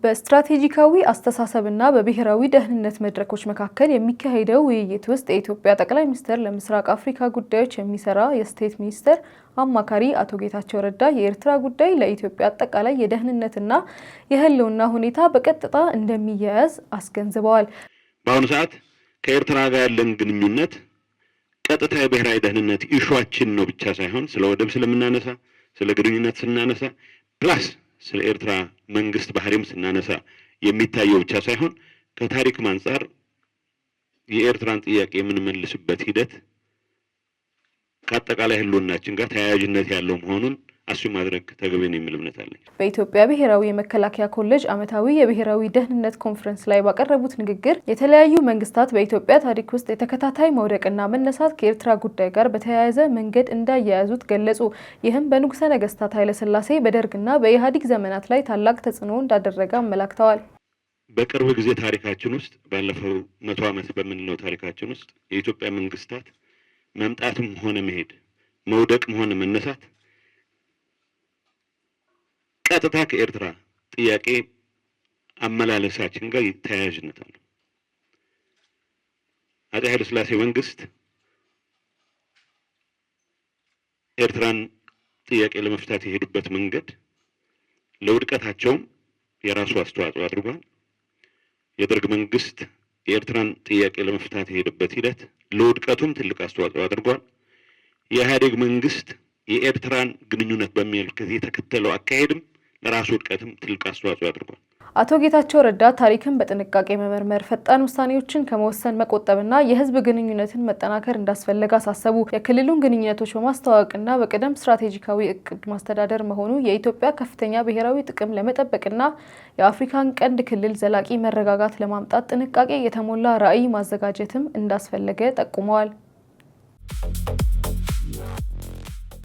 በስትራቴጂካዊ አስተሳሰብና በብሔራዊ ደህንነት መድረኮች መካከል የሚካሄደው ውይይት ውስጥ የኢትዮጵያ ጠቅላይ ሚኒስትር ለምስራቅ አፍሪካ ጉዳዮች የሚሰራ የስቴት ሚኒስትር አማካሪ አቶ ጌታቸው ረዳ የኤርትራ ጉዳይ ለኢትዮጵያ አጠቃላይ የደህንነትና የህልውና ሁኔታ በቀጥታ እንደሚያያዝ አስገንዝበዋል። በአሁኑ ሰዓት ከኤርትራ ጋር ያለን ግንኙነት ቀጥታ የብሔራዊ ደህንነት ኢሹአችን ነው ብቻ ሳይሆን ስለ ወደብ ስለምናነሳ ስለ ግንኙነት ስናነሳ ፕላስ ስለ ኤርትራ መንግስት ባህሪም ስናነሳ የሚታየው ብቻ ሳይሆን ከታሪክ አንፃር የኤርትራን ጥያቄ የምንመልስበት ሂደት ከአጠቃላይ ህልውናችን ጋር ተያያዥነት ያለው መሆኑን አሱ ማድረግ ተገቢ ነው የሚል እምነት አለኝ። በኢትዮጵያ ብሔራዊ የመከላከያ ኮሌጅ ዓመታዊ የብሔራዊ ደህንነት ኮንፈረንስ ላይ ባቀረቡት ንግግር የተለያዩ መንግስታት በኢትዮጵያ ታሪክ ውስጥ የተከታታይ መውደቅና መነሳት ከኤርትራ ጉዳይ ጋር በተያያዘ መንገድ እንዳያያዙት ገለጹ። ይህም በንጉሠ ነገስታት ኃይለ ሥላሴ በደርግና በኢህአዴግ ዘመናት ላይ ታላቅ ተጽዕኖ እንዳደረገ አመላክተዋል። በቅርብ ጊዜ ታሪካችን ውስጥ ባለፈው 100 ዓመት በምንለው ታሪካችን ውስጥ የኢትዮጵያ መንግስታት መምጣትም ሆነ መሄድ መውደቅም ሆነ መነሳት ቀጥታ ከኤርትራ ጥያቄ አመላለሳችን ጋር ተያያዥነት አለው። አፄ ኃይለ ሥላሴ መንግስት ኤርትራን ጥያቄ ለመፍታት የሄዱበት መንገድ ለውድቀታቸውም የራሱ አስተዋጽኦ አድርጓል። የደርግ መንግስት የኤርትራን ጥያቄ ለመፍታት የሄደበት ሂደት ለውድቀቱም ትልቅ አስተዋጽኦ አድርጓል። የኢህአዴግ መንግስት የኤርትራን ግንኙነት በሚመለከት የተከተለው አካሄድም ለራሱ ውድቀትም ትልቅ አስተዋጽኦ አድርጓል። አቶ ጌታቸው ረዳ ታሪክን በጥንቃቄ መመርመር፣ ፈጣን ውሳኔዎችን ከመወሰን መቆጠብና የህዝብ ግንኙነትን መጠናከር እንዳስፈለገ አሳሰቡ። የክልሉን ግንኙነቶች በማስተዋወቅና በቅደም ስትራቴጂካዊ እቅድ ማስተዳደር መሆኑ የኢትዮጵያ ከፍተኛ ብሔራዊ ጥቅም ለመጠበቅና የአፍሪካን ቀንድ ክልል ዘላቂ መረጋጋት ለማምጣት ጥንቃቄ የተሞላ ራዕይ ማዘጋጀትም እንዳስፈለገ ጠቁመዋል።